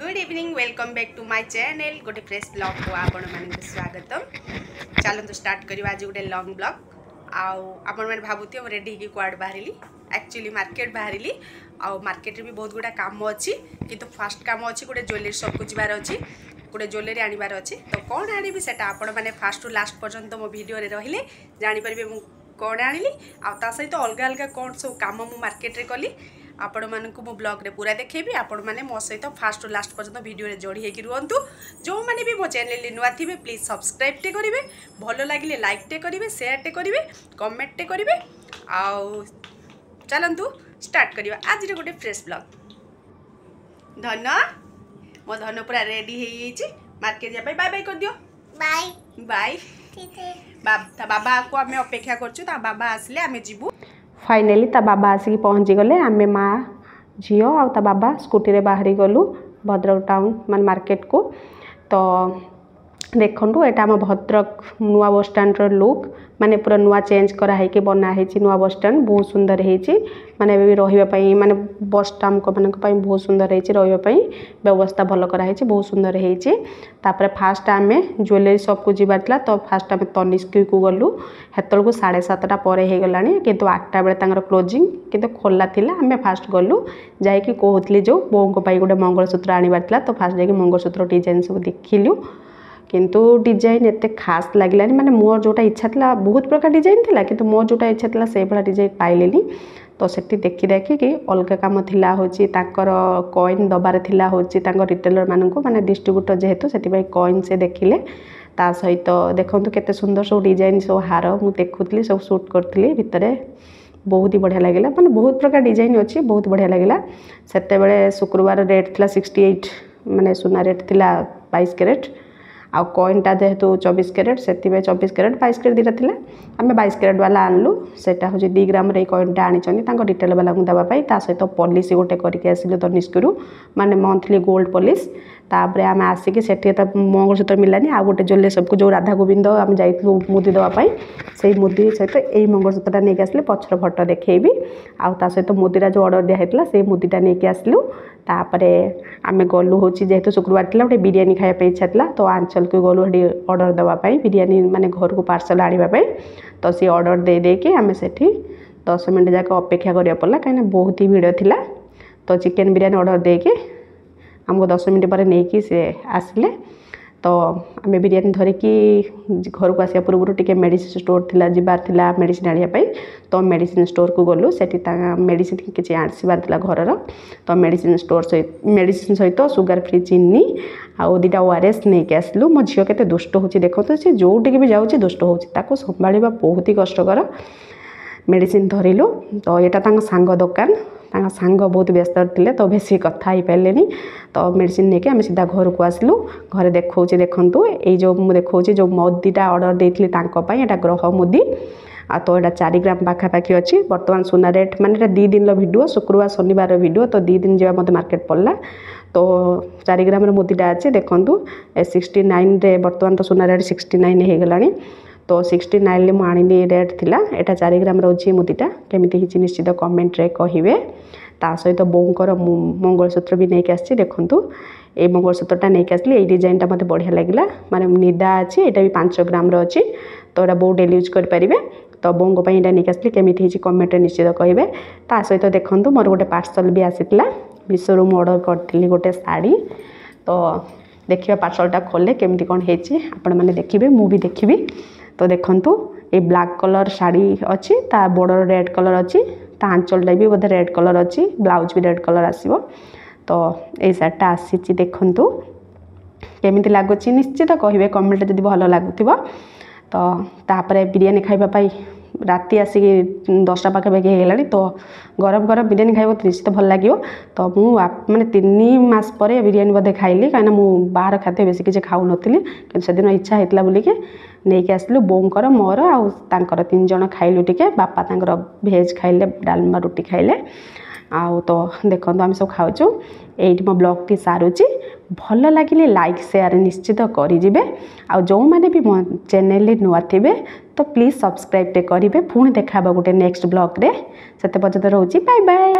Good evening welcome back to my channel गोटे fresh blog को आपण मानक स्वागतम। चलतु स्टार्ट करवा आज गोटे लॉन्ग ब्लॉग आपण मैंने भावुथे रेडी होगी कुआड बाहरी एक्चुअली मार्केट बाहरी मार्केट भी बहुत गुड़ा काम अच्छी किंतु फास्ट काम अच्छी गोटे ज्वेलरी शॉप को जबार अच्छी गोटे ज्वेलरी आनबार अच्छी तो कौन आनी से आपण मैंने फास्ट टू लास्ट पर्यंत मो वीडियो रहिले जानीपर मुझे कौन आनी आ सहित अलग अलग कौन सब कम मु मार्केट रे कली आपण मानक मो ब्लॉग रे पूरा देखेबी आपण माने मो सहित फास्ट टू लास्ट पर्यंत वीडियो रे जोड़ी हेकि रुहंतु। जो माने भी मो चैनल रे नुआ थिबे प्लीज सब्सक्राइब टे करिवे, भलो लागिले लाइक टे करिवे, शेयर टे करिवे, कमेंट टे करिवे। आउ चलंतु स्टार्ट करिवा आज रे गोटे फ्रेश ब्लॉग। धन मो धन पूरा रेडी हे येछि मार्केट जा बाय बाय कर दियो। बाय बाय ठीक है बाबा को हमें अपेक्षा करछु ता बाबा आसले हमें जीवु। फाइनाली ता बाबा आसिक पहुँची गले आमे माँ झील आ ता बाबा स्कूटी रे बाहरी गलु भद्रक टाउन मान मार्केट को। तो देखु एटा आम भद्रक नुआ बस स्टैंड लुक माने पूरा नुआ चेंज कराई बना है नुआ बस स्टैंड बहुत सुंदर है माने भी रही माने बस स्टाम्प मान बहुत सुंदर है रही व्यवस्था भल कराई बहुत सुंदर है। फास्ट आम ज्वेलरी शॉप को जबार तो फास्ट आम तनिष्क को गलु हेतल को 7:30 पर हो गला किंतु 8टा बेले क्लोजिंग किंतु खोला थिला आम फास्ट गलु जाकि कहते जो बो गोटे मंगलसूत्र आनबार तो फास्ट जाकि मंगलसूत्र डिजाइन सब देखिलु किंतु डिजाइन एत खास लगे माने मोर जोटा इच्छा था बहुत प्रकार डिजाइन थिला किंतु मोर जोटा इच्छा था से भाया डिजाइन पाइलिनी। तो सेठी देखी देखिकी अलग कम थिला होची ताकर कॉइन दबार थिला होची ताकर रिटेलर मानक माने डिस्ट्रीब्यूटर जेहेतु सेठी कॉइन से देखिले ता सहित देखंतु केते सुंदर सब डिजाइन सब हार मु देखुतली सब शूट करथली भितरे बहुत ही बढ़िया लगे माने बहुत प्रकार डिजाइन अच्छी बहुत बढ़िया लगे। सेते शुक्रवार रेट थिला 68 माने सुना रेट थिला 22 कैरेट आ कॉइनटा जेहेतु 24 कैरेट से 24 कैरेट 22 कैरेट दीटा थिला आम 22 कैरेट वाला आनलु सेटा हूँ 2 ग्राम रे कॉइनटा आनी रिटेल वाला को देवाई सहित पॉलिसी गोटे करके आसिलु तनिष्करू माने मंथली गोल्ड पॉलिश तापर आम आसिकी सेठी मंगलसूत्र मिलानी आ गोटे ज्वेलरी सबको जो राधा गोविंद आम जाइलु मुदी देवाई से मुदी सहित यही मंगलसूत्रटा नहीं आसिले पछर फटो देखी आ सहित मुदीरा जो ऑर्डर दिया से मुदीटा नहीं आसिलु तापर आम गलु हूँ जेहेतु शुक्रवार था गोटे बिरियानी खायापी इच्छा था तो आंचल को गलु ये ऑर्डर देवाई बिरियानी माने घर को पार्सल आने तो सी ऑर्डर दे देके आम से 10 मिनट जाक अपेक्षा करा पड़ा कहीं बहुत ही भिड़ थिला। तो चिकेन बिरियानी ऑर्डर देके आमको 10 मिनट पर नहीं कि सी आसिले तो आम बिरियानी धरिकी घर को आसा पूर्व टी मेडिसिन स्टोर थिला जिबार थिला मेडिसिन आनियापाई तो मेडिसिन स्टोर को गलु से मेडिसिन किसी आसबार थिला घरर तो मेडिसिन स्टोर सहित मेडिसिन सहित सुगर फ्री चीनी आउ 2टा ORS नहीं कि आसलु। मो झील के दुष्ट हो देखो सी जोटि भी जाऊँगी दुष्ट हो संभाड़ा बहुत ही कष्टकर मेडिसिन धरिलु। तो यहाँ सांग दुकान सांग बहुत व्यस्त थे तो बेसी कथा ही पारे तो मेडिसिन नहीं कि आम सीधा घर को आसलु घरे देखा देखु ये जो मुझे देखा जो मुदीटा ऑर्डर देती यहाँ ग्रह मुदी आ तो यहाँ 4 ग्राम पाखापाखि अच्छी बर्तमान सुना रेट माने 2 दिन वीडियो शुक्रवार शनिवार वीडियो तो 2 दिन जावा मत मार्केट पड़ला तो 4 ग्राम मुदीटा अच्छी देखु 69 रे बर्तमान तो सुना रेट 69 हो गला तो 69 मुझे आनी रेट थिला एटा 4 ग्राम रोची मुदीटा केमिति हिची निश्चित कमेंट रे कहिबे। ता सहित बोंकर मंगलसूत्र भी नहीं आसी देखु ये मंगलसूत्रटा नहीं आसली ये डिजाइनटा मत बढ़िया लगे माने निदा अच्छी यहाँ भी 5 ग्राम अच्छी तो यहाँ बहुत डेली यूज करें तो बोंग यहाँ नहीं आसली केमिति हिची कमेंट निश्चित कहिबे। ता सहित देखु मोर गोटे पार्सल भी आसीला मिशोरू मु ऑर्डर करथिली गोटे साड़ी तो देखिए पार्सलटा खोले केमिति कौन होती आपण मैंने देखिए मु भी देखी। तो देखंतु ये ब्लैक कलर साड़ी अच्छी ता बॉर्डर रेड कलर अच्छी ता आंचलटा भी बोधे रेड कलर अच्छी ब्लाउज भी रेड कलर आसीबो तो ये साड़ीटा आसी देखंतु केमिति लागुची निश्चित कहिबे कमेंट जदि भल लागुथिबो। तो तापरे बिरियानी खाइबा पाई राति आसिक 10टा पाखापाखि होगा तो गरम गरम बिरियानी खाइबा तो निश्चित भल लगे। तो मुझे 3 मास पर बिरियानी बोधे खाइली कहीं मुझे बाहर खाद्य बेसी किसी खाऊ नी कि से दिन इच्छा होता बोलिके नहीं कि आसलु बोंकर मोर आउ 3 जन खाइलु टिके बापा तांकर भेज खाइले डालमा रुटी खाइले आउ तो देखो आम सब खाऊँ ये मो ब्लॉग टी सारूची भल लगे लाइक शेयर निश्चित करेंगे आ जो मैंने भी मो चैनल नुआ थे तो प्लीज सब्सक्राइब करेंगे पुणी देखा गोटे नेक्स्ट ब्लॉग रे से पर्यंत रोची बाय बाय।